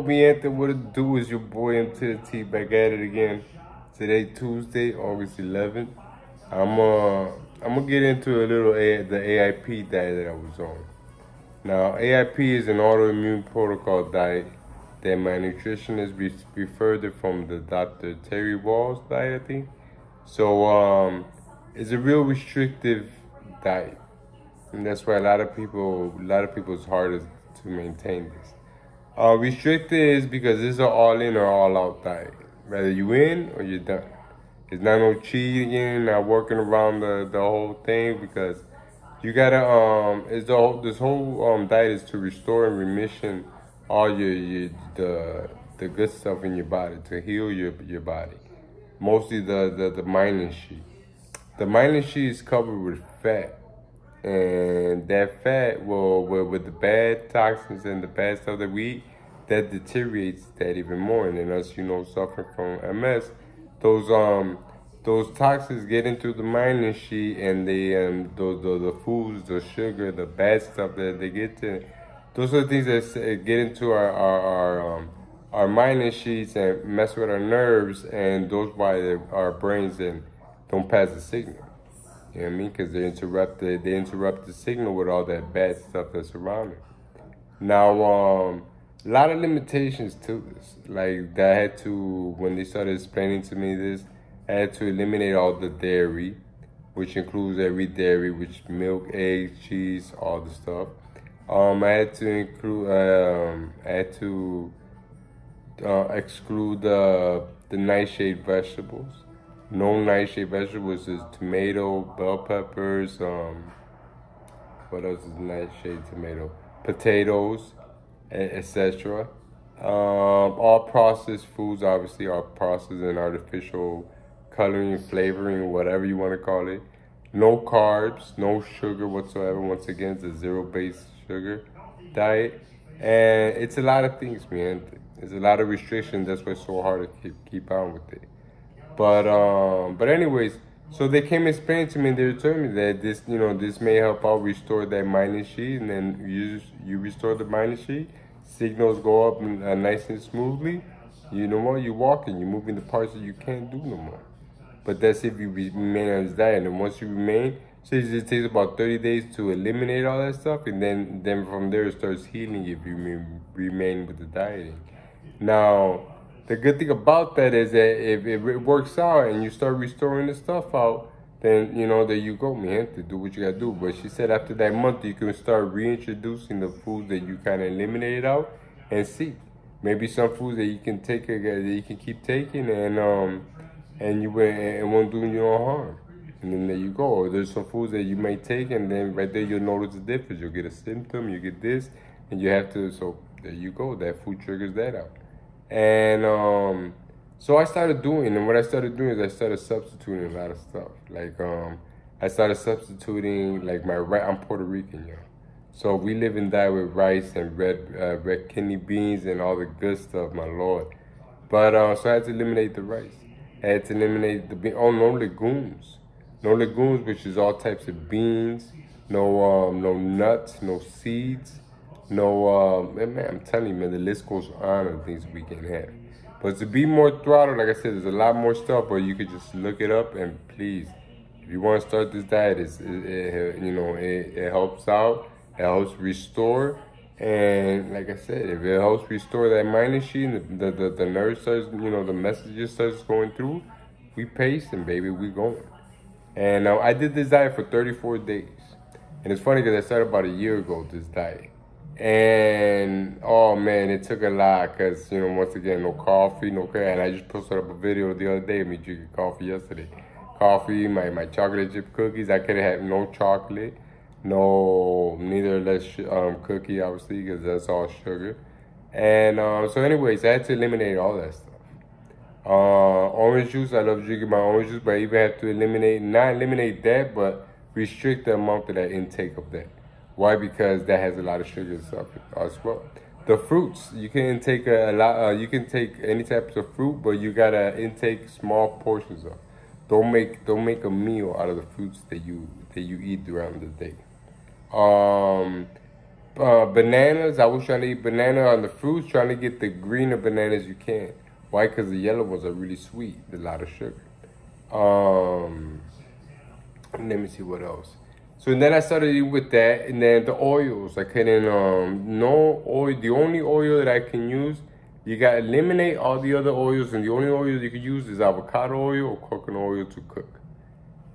me, Anthony, what it do is your boy MTT back at it again. Today, Tuesday, August 11th. I'm gonna get into a little the AIP diet that I was on. Now, AIP is an autoimmune protocol diet that my nutritionist referred it from the Dr. Terry Wall's diet, I think. So, it's a real restrictive diet, and that's why a lot of people's hard to maintain this. Restricted is because this is an all-in or all-out diet. Whether you in or you're done. It's not no cheating, not working around the whole thing, because you gotta this whole diet is to restore and remission all the good stuff in your body, to heal your body. Mostly the myelin sheath. The myelin sheath is covered with fat. And that fat will, with the bad toxins and the bad stuff that we eat, that deteriorates that even more. And then us, suffering from MS, those toxins get into the myelin sheath, and they the foods, the sugar, the bad stuff that they get to, those are the things that get into our myelin sheaths and mess with our nerves, and those why our brains don't pass the signal. You know what I mean? Because they interrupt the signal with all that bad stuff that's around it. Now, a lot of limitations to this. Like, that I had to, when they started explaining to me this, I had to eliminate all the dairy, which includes every dairy, which milk, eggs, cheese, all the stuff. I had to exclude the nightshade vegetables. No nightshade vegetables is tomato, bell peppers, what else is nightshade tomato? Potatoes, etc. All processed foods obviously are processed and artificial coloring, flavoring, whatever you want to call it. No carbs, no sugar whatsoever. Once again, it's a zero-based sugar diet. And it's a lot of things, man. There's a lot of restrictions. That's why it's so hard to keep on with it. But anyways, so they came and explained to me, and they were telling me that this may help out restore that myelin sheath, and then you restore the myelin sheath, signals go up nice and smoothly. You know what? You're walking, you're moving the parts that you can't do no more. But that's if you remain on this diet, and once you remain, so it just takes about 30 days to eliminate all that stuff, and then from there it starts healing if you remain with the dieting. Now, the good thing about that is that if it works out and you start restoring the stuff out, then, there you go, man, to do what you gotta do. But she said after that month, you can start reintroducing the foods that you kind of eliminated out, and see. Maybe some foods that you can take, that you can keep taking, and it won't do you no harm. And then there you go. Or there's some foods that you may take, and then right there you'll notice the difference. You'll get a symptom, you get this, and you have to, so there you go. That food triggers that out. And so I started doing, and what I started doing is I started substituting a lot of stuff. Like I started substituting, like I'm Puerto Rican, yo. So we live and die with rice and red kidney beans and all the good stuff, my lord. But so I had to eliminate the rice. I had to eliminate the no legumes. No legumes, which is all types of beans, no nuts, no seeds. No, man, I'm telling you, man, the list goes on of things we can have. But to be more throttled, like I said, there's a lot more stuff, but you could just look it up, and please, if you want to start this diet, it helps out, it helps restore, and like I said, if it helps restore that myelin sheath, the nerve starts, the messages starts going through, we pacing, baby, we going. And I did this diet for 34 days. And it's funny because I started about a year ago, this diet. And oh man, it took a lot because once again, no coffee, no care. And I just posted up a video the other day of me drinking coffee yesterday. Coffee, my chocolate chip cookies. I could have had no chocolate, neither less cookie, obviously, because that's all sugar. And so anyways, I had to eliminate all that stuff. Orange juice, I love drinking my orange juice, but I even have to not eliminate that, but restrict the amount of that intake of that. Why? Because that has a lot of sugar and stuff as well. The fruits, you can intake a lot. You can take any types of fruit, but you gotta intake small portions of. Don't make a meal out of the fruits that you eat throughout the day. Bananas. I was trying to eat banana on the fruits, trying to get the greener bananas you can. Why? Because the yellow ones are really sweet, a lot of sugar. Let me see what else. So then I started eating with that, and then the oils. I couldn't, no oil. The only oil that I can use, you gotta eliminate all the other oils, and the only oil you can use is avocado oil or coconut oil to cook,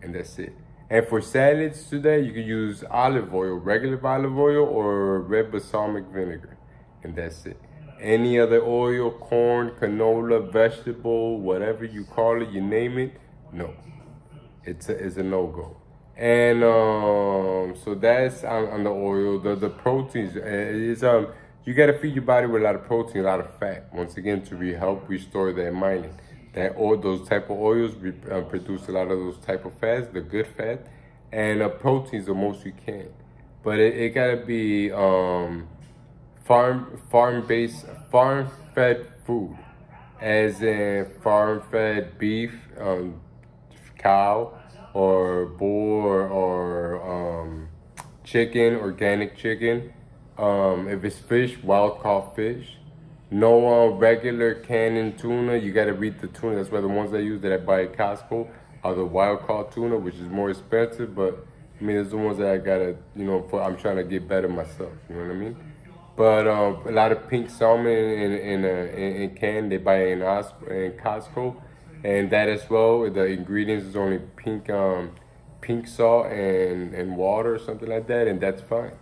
and that's it. And for salads today, you can use olive oil, regular olive oil, or red balsamic vinegar, and that's it. Any other oil, corn, canola, vegetable, whatever you call it, you name it, no. It's a no-go. And so that's on the oil. The proteins is you gotta feed your body with a lot of protein, a lot of fat. Once again, to help restore that mining. That oil, those type of oils produce a lot of those type of fats, the good fat, and proteins the most you can. But it gotta be farm-fed food, as in farm-fed beef, cow, or boar, or chicken, organic chicken. If it's fish, wild caught fish. No regular canned tuna. You gotta read the tuna. That's why the ones I use that I buy at Costco are the wild caught tuna, which is more expensive. But I mean, there's the ones that I gotta, I'm trying to get better myself. You know what I mean? But a lot of pink salmon in can they buy in Costco, and that as well. The ingredients is only pink salt and water or something like that, and that's fine.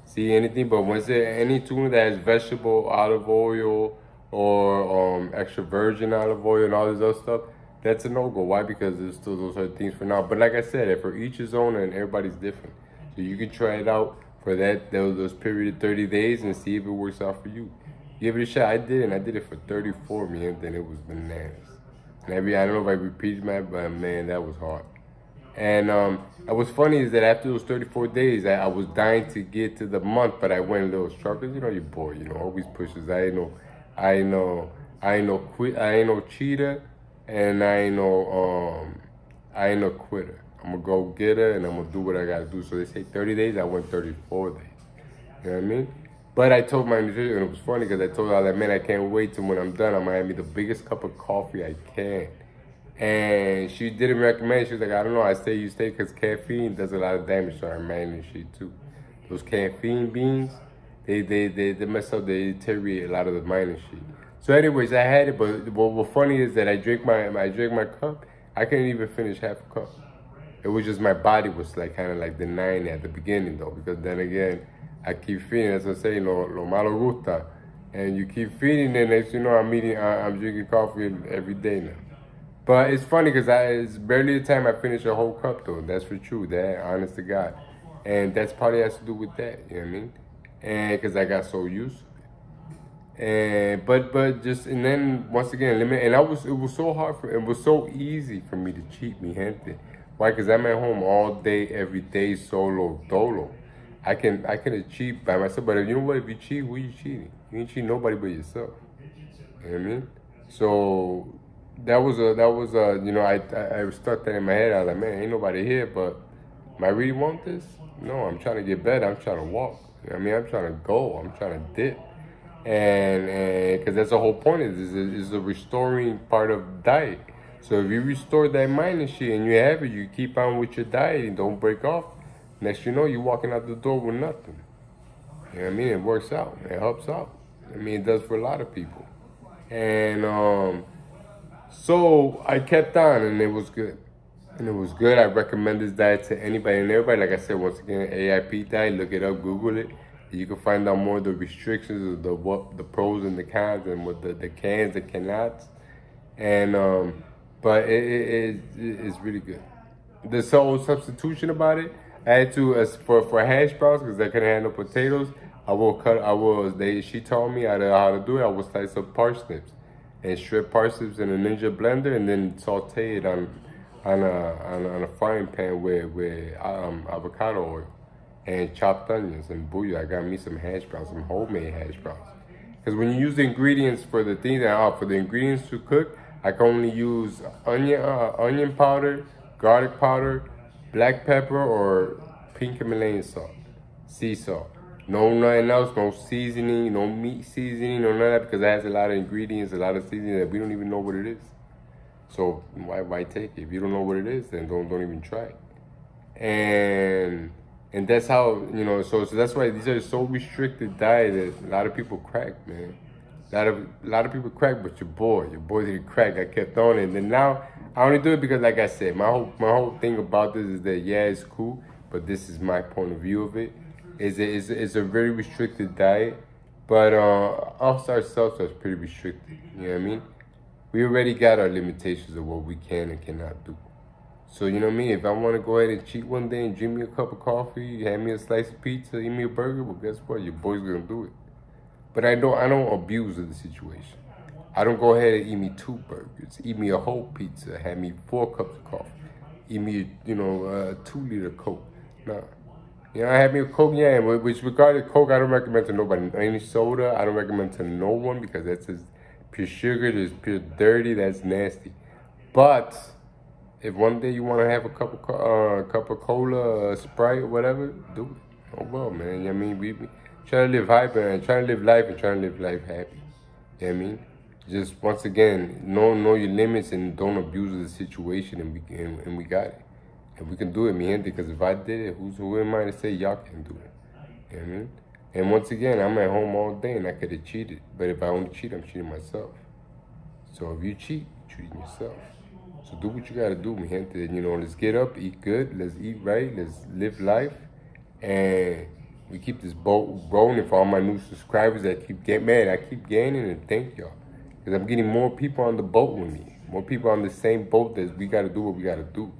See anything, but once any tuna that has vegetable olive oil or extra virgin olive oil and all this other stuff, that's a no-go. Why? Because there's still those other things for now. But like I said, for each his own, and everybody's different. So you can try it out for those period of 30 days and see if it works out for you. Give it a shot. I did, and I did it for 34, man. Then it was bananas. And I don't know if I repeated that, but man, that was hard. And what's funny is that after those 34 days, I was dying to get to the month, but I went a little struggle. Your boy, always pushes. I ain't no cheater, and I ain't no quitter. I'm gonna go get her, and I'm gonna do what I gotta do. So they say 30 days, I went 34 days. You know what I mean? But I told my nutrition, and it was funny because I told her that, man, I can't wait till when I'm done, I'm gonna have me the biggest cup of coffee I can. And she didn't recommend it. She was like, I don't know, I say you stay because caffeine does a lot of damage to our mind and shit too. Those caffeine beans, they mess up, they deteriorate a lot of the mind and shit. So anyways, I had it, but what's funny is that I drank my cup, I couldn't even finish half a cup. It was just my body was like kind of like denying it at the beginning though, because then again, I keep feeding, as I say, lo malo gusta. And you keep feeding, and next you know, I'm drinking coffee every day now. But it's funny because it's barely the time I finish a whole cup though. That's for true, that honest to God. And that's probably has to do with that, you know what I mean? And because I got so used to it. And but then once again, and it was so hard it was so easy for me to cheat, mi gente. Why? Because I'm at home all day, every day, solo, dolo. I can cheat by myself, but you know what? If you cheat, who you cheating? You ain't cheating nobody but yourself. You know what I mean? So that was I stuck that in my head. I was like, man, ain't nobody here, but am I really want this? No, I'm trying to get better. I'm trying to walk. You know what I mean? I'm trying to go. I'm trying to dip. And because that's the whole point is the restoring part of diet. So if you restore that mind and shit and you have it, you keep on with your diet and don't break off. Next you know, you're walking out the door with nothing. You know what I mean? It works out. It helps out. I mean, it does for a lot of people. And so I kept on, and it was good. I recommend this diet to anybody and everybody. Like I said, once again, AIP diet. Look it up, Google it. You can find out more of the restrictions, of the pros and the cons, and what the cans, the cannots. And but it's really good. The whole substitution about it, I had to for hash browns because I couldn't have no potatoes. She taught me how to do it. I would slice up parsnips and shred parsnips in a Ninja blender, and then saute it on a frying pan with avocado oil and chopped onions and bouillon. I got me some hash browns, some homemade hash browns. Because when you use the ingredients for the things for the ingredients to cook, I can only use onion powder, garlic powder, black pepper, or pink Himalayan salt, sea salt. No nothing else, no seasoning, no meat seasoning, no none of that, because it has a lot of ingredients, a lot of seasoning that we don't even know what it is. So why take it? If you don't know what it is, then don't even try it. And that's how, you know, so that's why these are so restricted diet that a lot of people crack, man. A lot of people crack, but your boy didn't crack. I kept on it, and then now I only do it because, like I said, my whole thing about this is that yeah, it's cool, but this is my point of view of it. It's a very restricted diet, but us ourselves are pretty restricted. You know what I mean? We already got our limitations of what we can and cannot do. So you know what I mean? If I want to go ahead and cheat one day and drink me a cup of coffee, hand me a slice of pizza, eat me a burger, well, guess what? Your boy's gonna do it. But I don't abuse of the situation. I don't go ahead and eat me 2 burgers, eat me a whole pizza, have me 4 cups of coffee, eat me, you know, a 2-liter Coke. Nah. You know, I have me a Coke, yeah, which regarding Coke, I don't recommend to nobody. Any soda, I don't recommend to no one because that's just pure sugar, just pure dirty, that's nasty. But if one day you want to have a cup of cola, Sprite, or whatever, do it. Oh well, man. You know what I mean? We try to live hyper and try to live life and try to live life happy. You know what I mean? Just once again, know your limits and don't abuse the situation, and we got it. And we can do it, mi gente, because if I did it, who am I to say y'all can do it? You know what I mean? And once again, I'm at home all day and I could have cheated. But if I only cheat, I'm cheating myself. So if you cheat, you're cheating yourself. So do what you gotta do, mi gente. You know, let's get up, eat good, let's eat right, let's live life. And we keep this boat rolling for all my new subscribers that keep getting mad. I keep gaining, and thank y'all. Because I'm getting more people on the boat with me. More people on the same boat that we gotta do what we gotta do.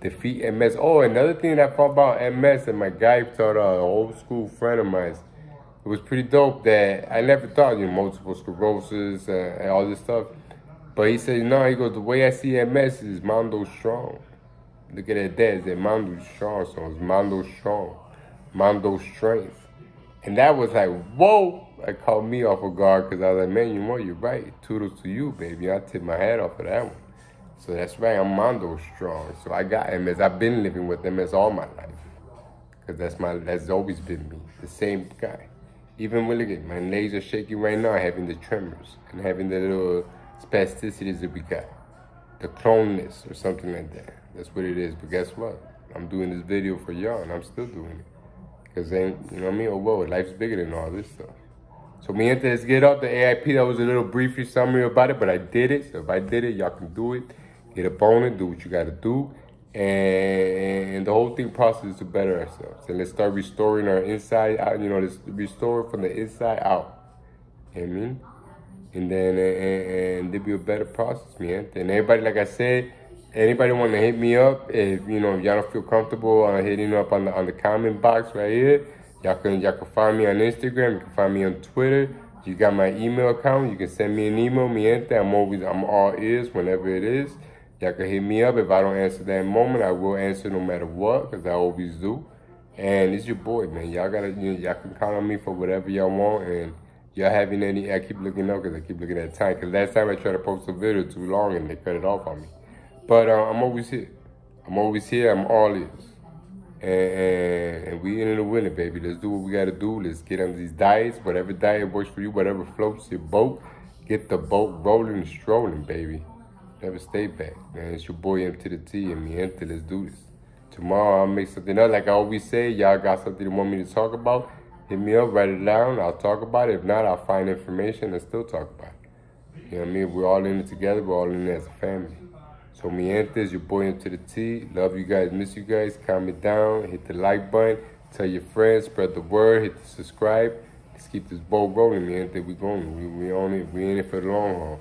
Defeat MS. Oh, another thing that I thought about MS, and my guy taught an old school friend of mine. It was pretty dope that I never thought, you know, multiple sclerosis and all this stuff. But he said, no, he goes, the way I see MS is Mando Strong. Look at that, Dad. That Mando Strong, so it's Mando Strong. Mando Strength. And that was like, whoa. It caught me off of guard because I was like, man, you know, you're right. Toodles to you, baby. I tip my hat off of that one. So that's right, I'm Mando Strong. So I got MS. I've been living with MS all my life. Because that's always been me. The same guy. Even when, look at my legs are shaking right now, having the tremors and having the little spasticities that we got. The cloneness or something like that. That's what it is. But guess what? I'm doing this video for y'all and I'm still doing it. Because you know what I mean? Oh, whoa, life's bigger than all this stuff. So mi gente, let's get up the AIP. That was a little brief summary about it, but I did it. So if I did it, y'all can do it. Get up on it, do what you gotta do. And the whole thing process is to better ourselves. And let's start restoring our inside out, you know, let's restore from the inside out. You know what I mean? And then and there'll be a better process, man. And everybody, like I said, anybody want to hit me up, if you know, if y'all don't feel comfortable hitting up on the comment box right here, y'all can find me on Instagram, you can find me on Twitter. You got my email account, you can send me an email, mi gente. I'm all ears whenever it is. Y'all can hit me up. If I don't answer that moment, I will answer no matter what, because I always do. And it's your boy, man. Y'all can count on me for whatever y'all want. And y'all having any, I keep looking up because I keep looking at time. Because last time I tried to post a video too long and they cut it off on me. But I'm always here. I'm always here. I'm all ears. And we in the winner, baby. Let's do what we got to do. Let's get on these diets. Whatever diet works for you, whatever floats your boat. Get the boat rolling and strolling, baby. Never stay back, man. It's your boy M to the T, and mi gente, let's do this. Tomorrow I'll make something up. Like I always say, y'all got something you want me to talk about, hit me up, write it down, I'll talk about it. If not, I'll find information and still talk about it. You know what I mean? We're all in it together, we're all in it as a family. So mi gente, is your boy M to the T. Love you guys, miss you guys. Comment down, hit the like button, tell your friends, spread the word, hit the subscribe. Let's keep this boat rolling, mi gente. We going, we on it, we in it for the long haul.